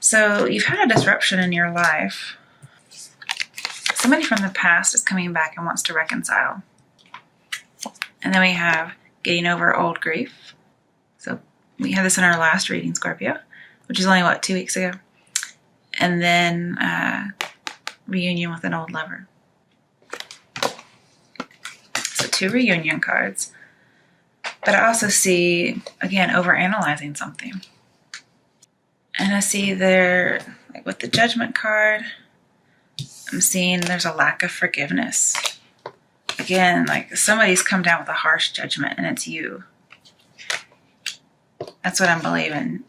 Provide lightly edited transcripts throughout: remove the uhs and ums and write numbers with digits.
So you've had a disruption in your life. Somebody from the past is coming back and wants to reconcile. And then we have getting over old grief. So we had this in our last reading, Scorpio, which is only, 2 weeks ago? And then reunion with an old lover. So 2 reunion cards. But I also see, again, overanalyzing something. And I see there, like with the Judgment card, I'm seeing there's a lack of forgiveness. Again, like somebody's come down with a harsh judgment and it's you. That's what I'm believing.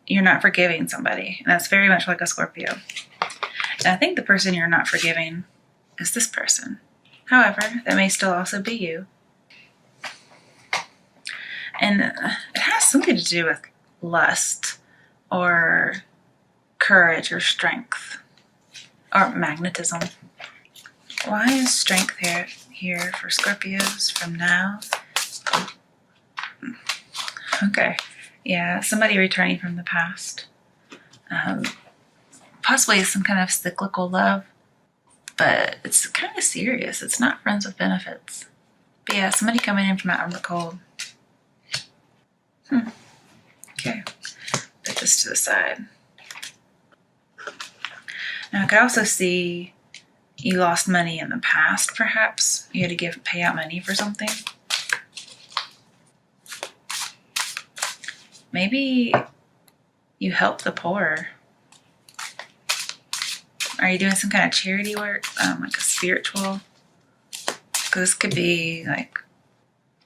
You're not forgiving somebody. And that's very much like a Scorpio. And I think the person you're not forgiving is this person. However, that may still also be you. And it has something to do with lust or courage or strength or magnetism. Why is strength here for Scorpios from now? Okay. Yeah, somebody returning from the past. Possibly some kind of cyclical love, but it's kind of serious. It's not friends with benefits. But yeah, somebody coming in from out in the cold. Okay. Put this to the side. Now I could also see you lost money in the past, perhaps. You had to pay out money for something. Maybe you help the poor. Are you doing some kind of charity work? Like a spiritual? Because this could be like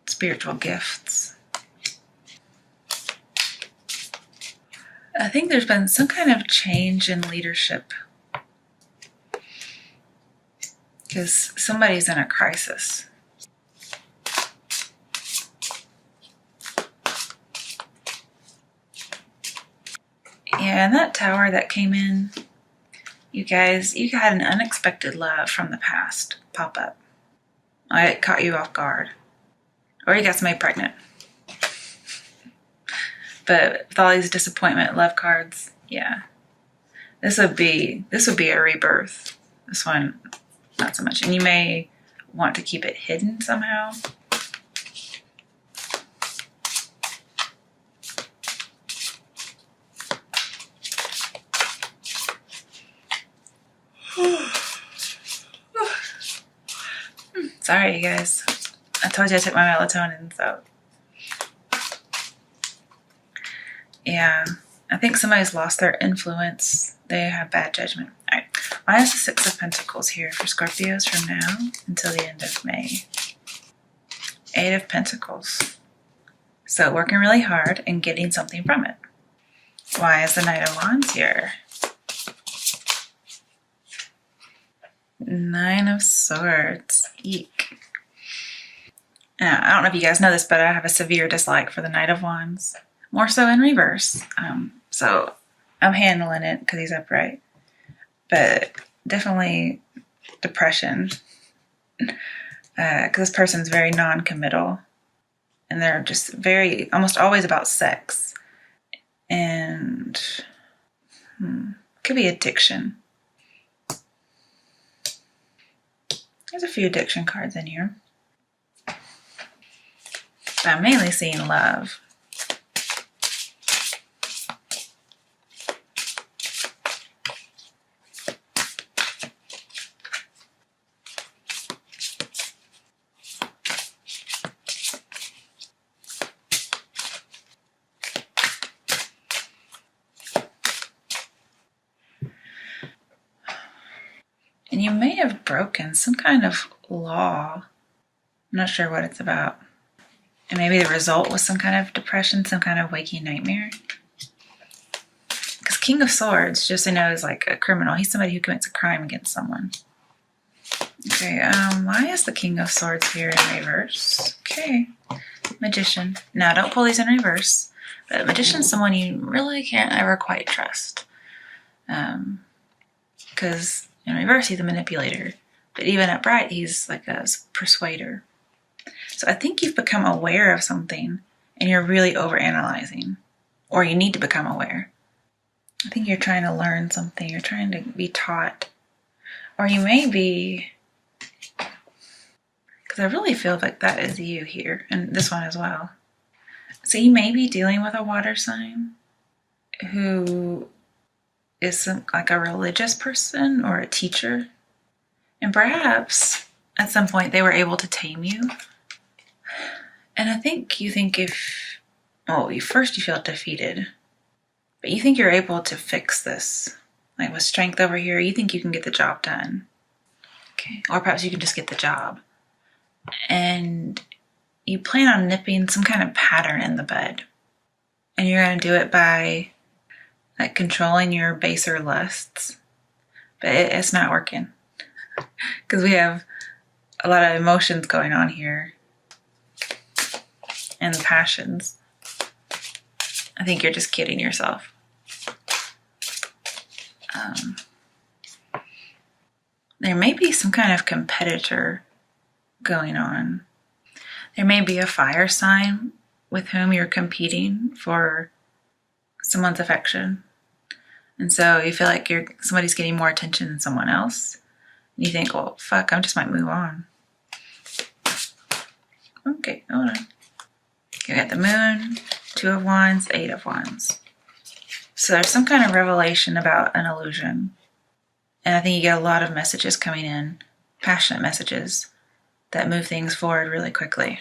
spiritual gifts. I think there's been some kind of change in leadership. Because somebody's in a crisis. Yeah, and that tower that came in, you guys, you had an unexpected love from the past pop up. It caught you off guard. Or you got somebody pregnant. But with all these disappointment love cards, yeah. This would be a rebirth. This one, not so much. And you may want to keep it hidden somehow. Sorry, you guys. I told you I took my melatonin, so. Yeah, I think somebody's lost their influence. They have bad judgment. All right. Why is the 6 of Pentacles here for Scorpios from now until the end of May? 8 of Pentacles. So working really hard and getting something from it. Why is the Knight of Wands here? 9 of Swords. Eek. Now, I don't know if you guys know this, but I have a severe dislike for the Knight of Wands. More so in reverse. So I'm handling it because he's upright. But definitely depression. Because this person's very non-committal. And they're just almost always about sex. And could be addiction. There's a few addiction cards in here. But I'm mainly seeing love. And you may have broken some kind of law. I'm not sure what it's about. And maybe the result was some kind of depression, some kind of waking nightmare. Because King of Swords, just so you know, is like a criminal. He's somebody who commits a crime against someone. Okay, why is the King of Swords here in reverse? Okay, Magician. Now, don't pull these in reverse. But Magician's someone you really can't ever quite trust. Because in reverse, he's a manipulator. But even upright, he's like a persuader. So I think you've become aware of something and you're really overanalyzing. Or you need to become aware. I think you're trying to learn something. You're trying to be taught. Or you may be, because I really feel like that is you here, and this one as well. So you may be dealing with a water sign who is like a religious person or a teacher. And perhaps at some point they were able to tame you. And I think you think first you feel defeated, but you think you're able to fix this. Like with strength over here, you think you can get the job done. Okay. Or perhaps you can just get the job. And you plan on nipping some kind of pattern in the bud. And you're going to do it by like controlling your baser lusts. But it's not working. Because we have a lot of emotions going on here. And the passions. I think you're just kidding yourself. There may be some kind of competitor going on. There may be a fire sign with whom you're competing for someone's affection. And so you feel like somebody's getting more attention than someone else. And you think, well, fuck, I just might move on. Okay, hold on. You got the moon, 2 of Wands, 8 of Wands. So there's some kind of revelation about an illusion. And I think you get a lot of messages coming in, passionate messages that move things forward really quickly.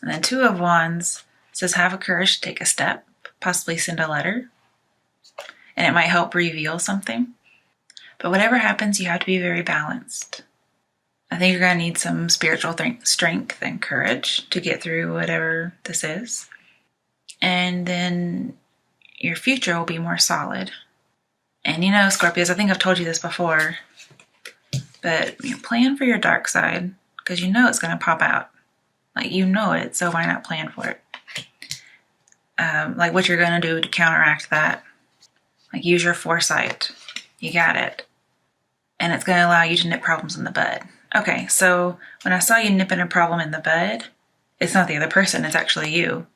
And then 2 of Wands says have the courage to take a step, possibly send a letter. And it might help reveal something. But whatever happens, you have to be very balanced. I think you're going to need some spiritual strength and courage to get through whatever this is. And then your future will be more solid. And you know, Scorpios, I think I've told you this before, but plan for your dark side because you know it's going to pop out. Like, you know it, so why not plan for it? Like what you're going to do to counteract that. Like use your foresight. You got it. And it's going to allow you to nip problems in the bud. Okay, so when I saw you nipping a problem in the bud, it's not the other person, it's actually you.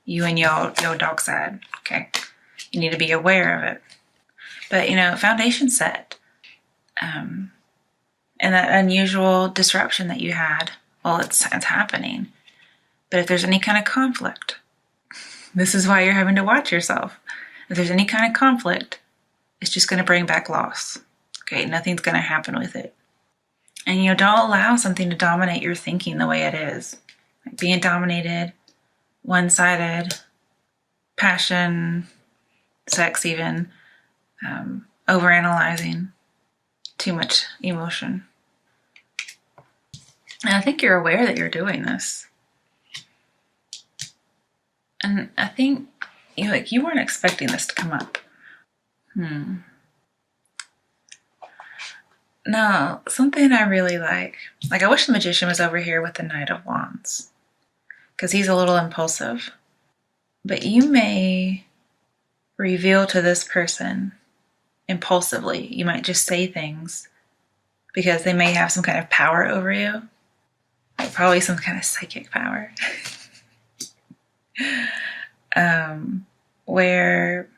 You and your dog side, okay? You need to be aware of it. But, foundation set. And that unusual disruption that you had, well, it's happening. But if there's any kind of conflict, this is why you're having to watch yourself. If there's any kind of conflict, it's just going to bring back loss. Okay, nothing's going to happen with it. And, don't allow something to dominate your thinking the way it is. Like being dominated, one-sided, passion, sex even, overanalyzing, too much emotion. And I think you're aware that you're doing this. And I think you weren't expecting this to come up. No, something I really like I wish the Magician was over here with the Knight of Wands. Because he's a little impulsive. But you may reveal to this person impulsively. You might just say things because they may have some kind of power over you. Like probably some kind of psychic power. Where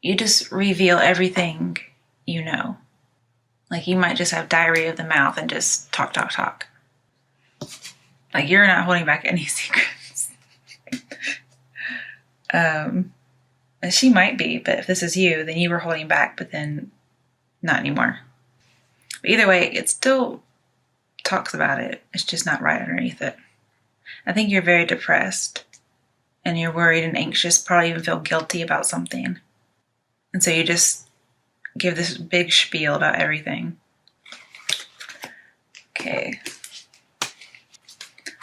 you just reveal everything you know. Like you might just have diarrhea of the mouth and just talk. Like you're not holding back any secrets. And she might be, but if this is you, then you were holding back, but then not anymore. But either way, it still talks about it. It's just not right underneath it. I think you're very depressed and you're worried and anxious, probably even feel guilty about something. And so you just give this big spiel about everything. Okay.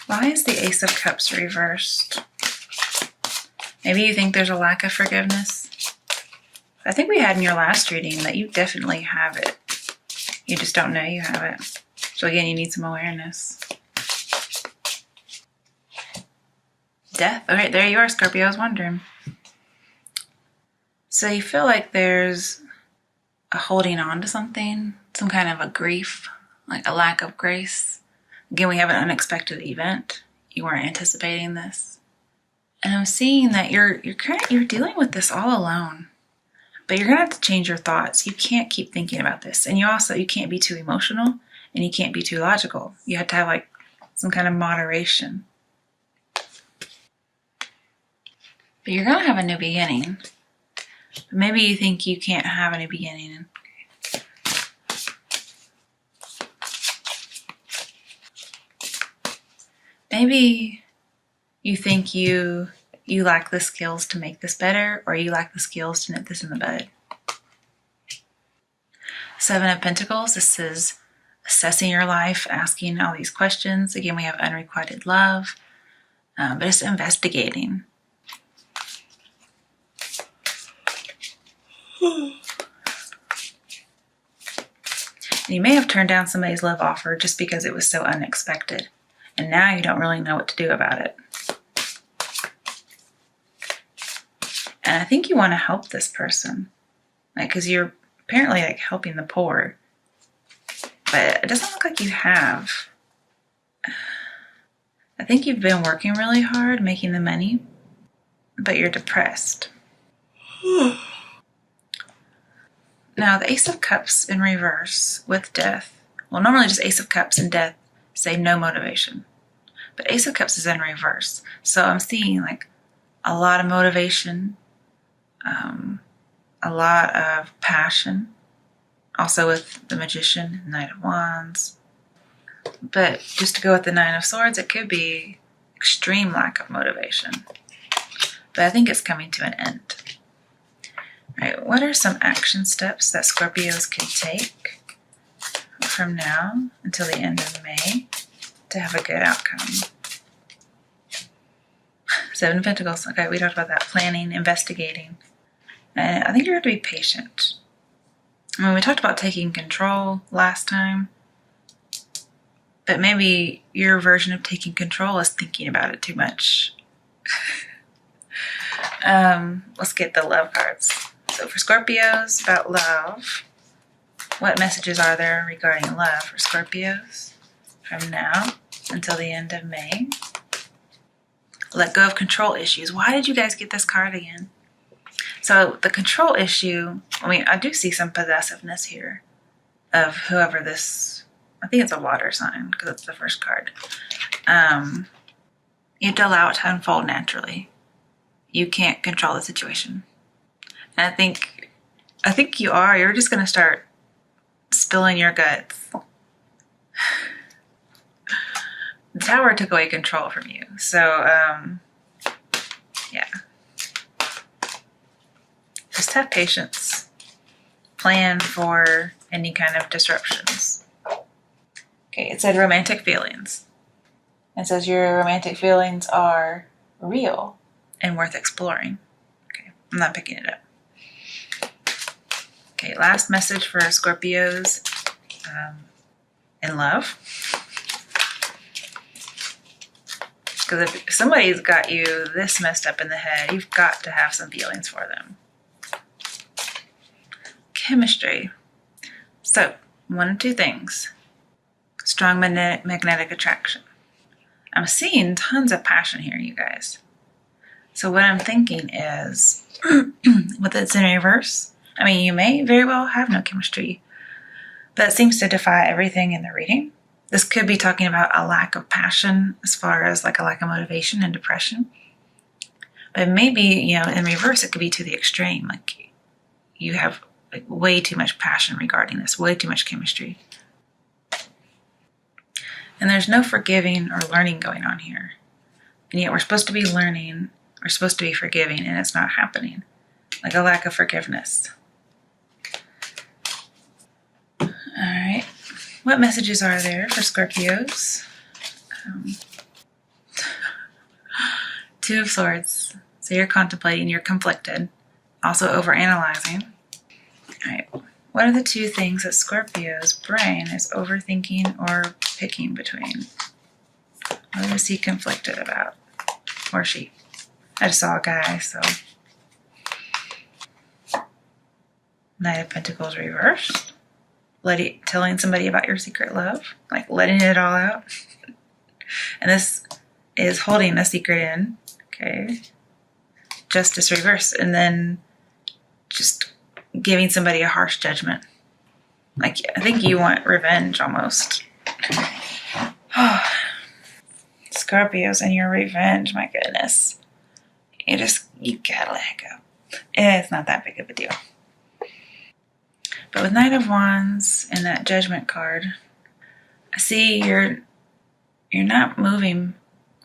Why is the Ace of Cups reversed? Maybe you think there's a lack of forgiveness. I think we had in your last reading that you definitely have it. You just don't know you have it. So again, you need some awareness. Death. All right, there you are, Scorpio. I was wondering. So you feel like there's a holding on to something, some kind of a grief, like a lack of grace. Again, we have an unexpected event. You weren't anticipating this. And I'm seeing that you're dealing with this all alone. But you're gonna have to change your thoughts. You can't keep thinking about this. And you can't be too emotional and you can't be too logical. You have to have like some kind of moderation. But you're gonna have a new beginning. But maybe you think you can't have a new beginning. Maybe you think you lack the skills to make this better, or you lack the skills to nip this in the bud. Seven of Pentacles, this is assessing your life, asking all these questions. Again, we have unrequited love, but it's investigating. You may have turned down somebody's love offer just because it was so unexpected, and now you don't really know what to do about it. And I think you want to help this person, like, because you're apparently like helping the poor, but it doesn't look like you have. I think you've been working really hard making the money, but you're depressed. Now, the Ace of Cups in reverse with Death, well, normally just Ace of Cups and Death say no motivation, but Ace of Cups is in reverse. So I'm seeing like a lot of motivation, a lot of passion, also with the Magician, Knight of Wands. But just to go with the Nine of Swords, it could be extreme lack of motivation. But I think it's coming to an end. Right, what are some action steps that Scorpios can take from now until the end of May to have a good outcome? Seven of Pentacles. Okay, we talked about that. Planning, investigating. And I think you're going to be patient. I mean, we talked about taking control last time, but maybe your version of taking control is thinking about it too much. Let's get the love cards. So for Scorpios, about love, what messages are there regarding love for Scorpios from now until the end of May? Let go of control issues. Why did you guys get this card again? So the control issue, I mean, I do see some possessiveness here of whoever this, I think it's a water sign because it's the first card. You have to allow it to unfold naturally. You can't control the situation. And I think you're just going to start spilling your guts. The Tower took away control from you. So, yeah. Just have patience. Plan for any kind of disruptions. Okay, it said romantic feelings. It says your romantic feelings are real and worth exploring. Okay, I'm not picking it up. Okay, last message for Scorpios in love. Because if somebody's got you this messed up in the head, you've got to have some feelings for them. Chemistry. So, one of two things. Strong magnetic attraction. I'm seeing tons of passion here, you guys. So what I'm thinking is, with it's in reverse, I mean, you may very well have no chemistry, but it seems to defy everything in the reading. This could be talking about a lack of passion as far as like a lack of motivation and depression. But maybe, in reverse, it could be to the extreme. Like you have like way too much passion regarding this, way too much chemistry. And there's no forgiving or learning going on here. And yet we're supposed to be learning, we're supposed to be forgiving, and it's not happening. Like a lack of forgiveness. All right. What messages are there for Scorpios? Two of Swords. So you're contemplating, you're conflicted. Also overanalyzing. All right. What are the two things that Scorpio's brain is overthinking or picking between? What is he conflicted about? Or she? I just saw a guy, so. Knight of Pentacles reversed. Telling somebody about your secret love. Like letting it all out. And this is holding a secret in. Okay. Justice reverse. And then just giving somebody a harsh judgment. Like, I think you want revenge almost. Scorpios and your revenge, my goodness. You gotta let it go. It's not that big of a deal. But with Knight of Wands and that Judgment card, I see you're not moving,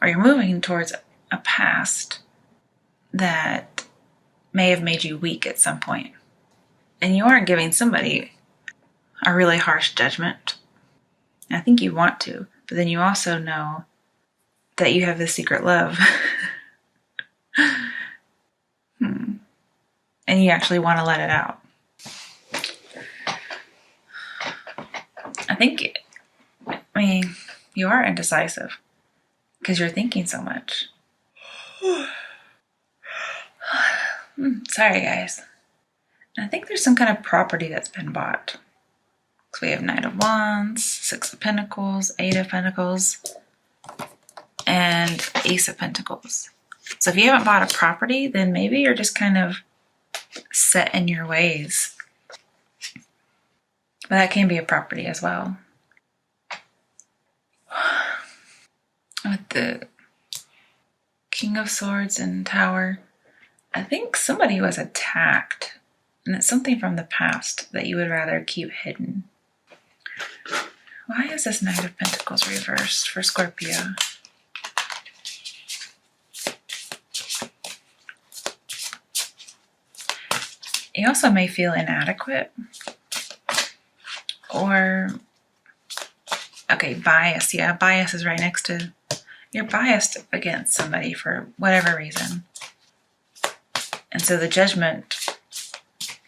or you're moving towards a past that may have made you weak at some point. And you aren't giving somebody a really harsh judgment. I think you want to, but then you also know that you have this secret love. And you actually want to let it out. You are indecisive because you're thinking so much. Sorry, guys. I think there's some kind of property that's been bought. So we have Knight of Wands, Six of Pentacles, Eight of Pentacles, and Ace of Pentacles. So if you haven't bought a property, then maybe you're just kind of set in your ways. But that can be a property as well. With the King of Swords and Tower, I think somebody was attacked. And it's something from the past that you would rather keep hidden. Why is this Knight of Pentacles reversed for Scorpio? You also may feel inadequate. Or, okay, bias. Yeah, bias is right next to, you're biased against somebody for whatever reason. And so the judgment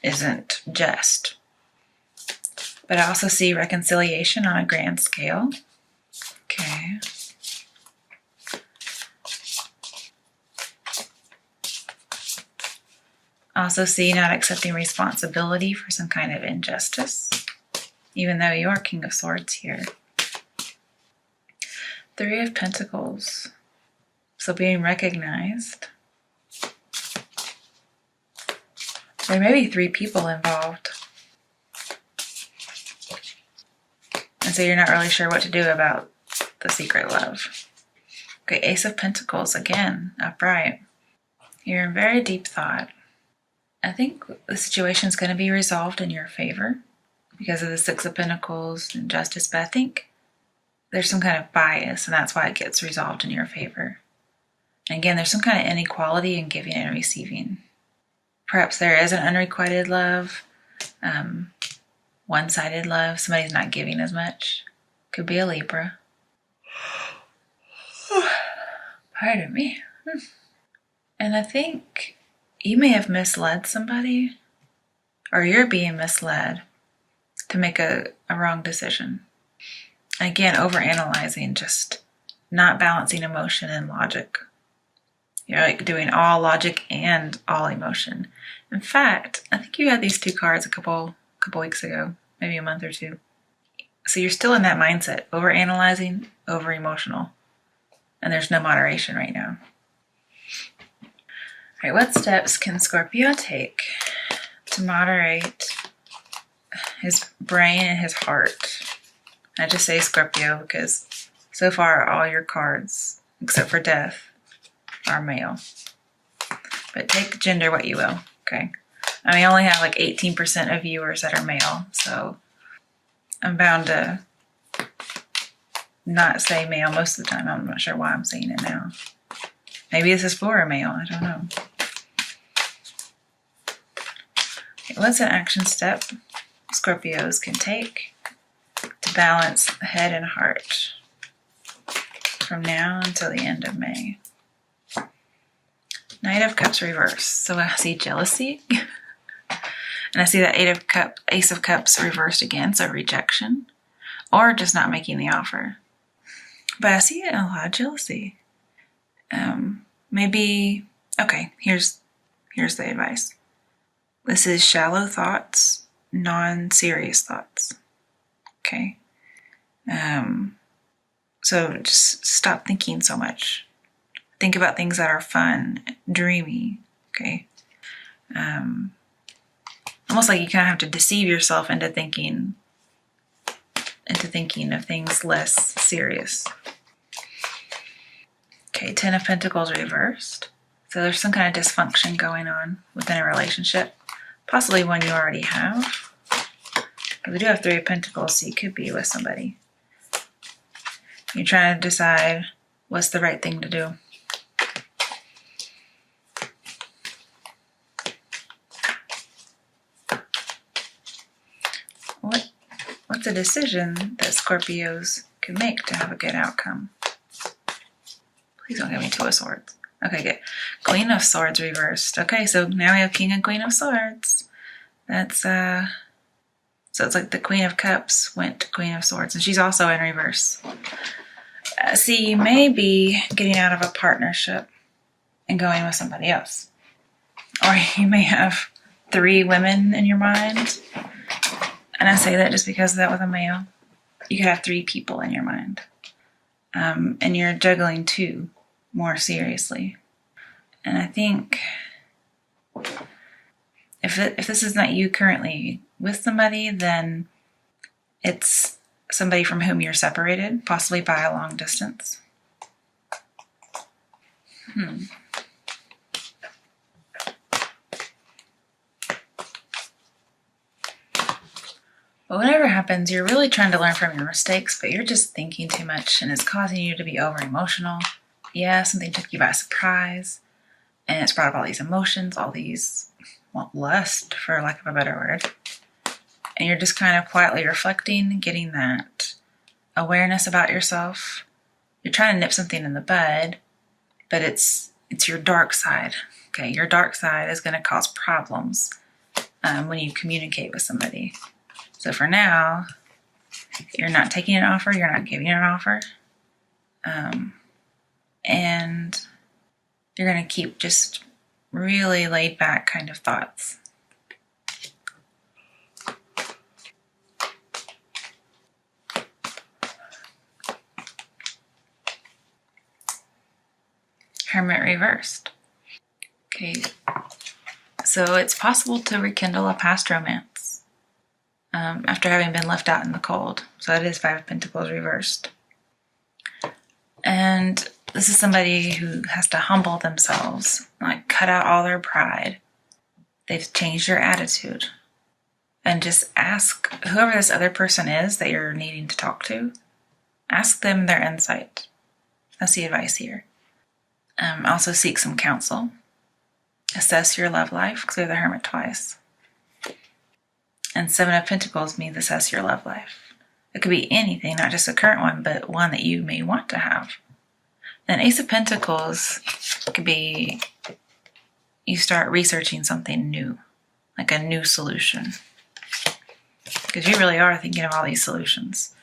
isn't just. But I also see reconciliation on a grand scale. Okay. I also see not accepting responsibility for some kind of injustice, even though you are King of Swords here. Three of Pentacles. So being recognized. There may be three people involved. And so you're not really sure what to do about the secret love. Okay, Ace of Pentacles again, upright. You're in very deep thought. I think the situation is going to be resolved in your favor because of the Six of Pentacles and Justice, but I think there's some kind of bias, and that's why it gets resolved in your favor. And again, there's some kind of inequality in giving and receiving. Perhaps there is an unrequited love, one-sided love. Somebody's not giving as much. Could be a Libra. Pardon me. And I think you may have misled somebody, or you're being misled to make a wrong decision. Again, overanalyzing, just not balancing emotion and logic. You're like doing all logic and all emotion. In fact, I think you had these two cards a couple weeks ago, maybe a month or two. So you're still in that mindset, overanalyzing, over-emotional. And there's no moderation right now. All right, what steps can Scorpio take to moderate his brain and his heart? I just say Scorpio because so far all your cards, except for Death, are male. But take gender what you will, okay? I only have like 18% of viewers that are male, so I'm bound to not say male most of the time. I'm not sure why I'm saying it now. Maybe this is for a male, I don't know. Okay, what's an action step Scorpios can take to balance head and heart from now until the end of May? Knight of Cups reverse. So I see jealousy. And I see that Ace of Cups reversed again, so rejection. Or just not making the offer. But I see a lot of jealousy. Maybe, okay, here's the advice. This is shallow thoughts, non-serious thoughts. Okay? So just stop thinking so much. Think about things that are fun, dreamy, okay? Almost like you kind of have to deceive yourself into thinking of things less serious. Okay, Ten of Pentacles reversed. So there's some kind of dysfunction going on within a relationship, possibly one you already have. We do have Three of Pentacles, so you could be with somebody. You're trying to decide what's the right thing to do. What's a decision that Scorpios can make to have a good outcome? Please don't give me Two of Swords. Okay, good. Queen of Swords reversed. Okay, so now we have King and Queen of Swords. That's, so it's like the Queen of Cups went to Queen of Swords, and she's also in reverse. See, you may be getting out of a partnership and going with somebody else. Or you may have 3 women in your mind. And I say that just because of that with a male. You could have 3 people in your mind. And you're juggling 2 more seriously. And I think if this is not you currently with somebody, then it's somebody from whom you're separated, possibly by a long distance. But whatever happens, you're really trying to learn from your mistakes, but you're just thinking too much and it's causing you to be over-emotional. Yeah, something took you by surprise and it's brought up all these emotions, all these, well, lust, for lack of a better word. And you're just kind of quietly reflecting, getting that awareness about yourself. You're trying to nip something in the bud, but it's your dark side. Okay, your dark side is going to cause problems when you communicate with somebody. So for now, you're not taking an offer, you're not giving an offer. And you're going to keep just really laid back kind of thoughts. Hermit reversed. Okay, so it's possible to rekindle a past romance after having been left out in the cold. So that is Five of Pentacles reversed. And this is somebody who has to humble themselves, like cut out all their pride. They've changed their attitude. And just ask whoever this other person is that you're needing to talk to, ask them their insight. That's the advice here. Also seek some counsel. Assess your love life, because they're the Hermit twice. And Seven of Pentacles means assess your love life. It could be anything, not just a current one, but one that you may want to have. Then Ace of Pentacles could be you start researching something new, like a new solution. Because you really are thinking of all these solutions.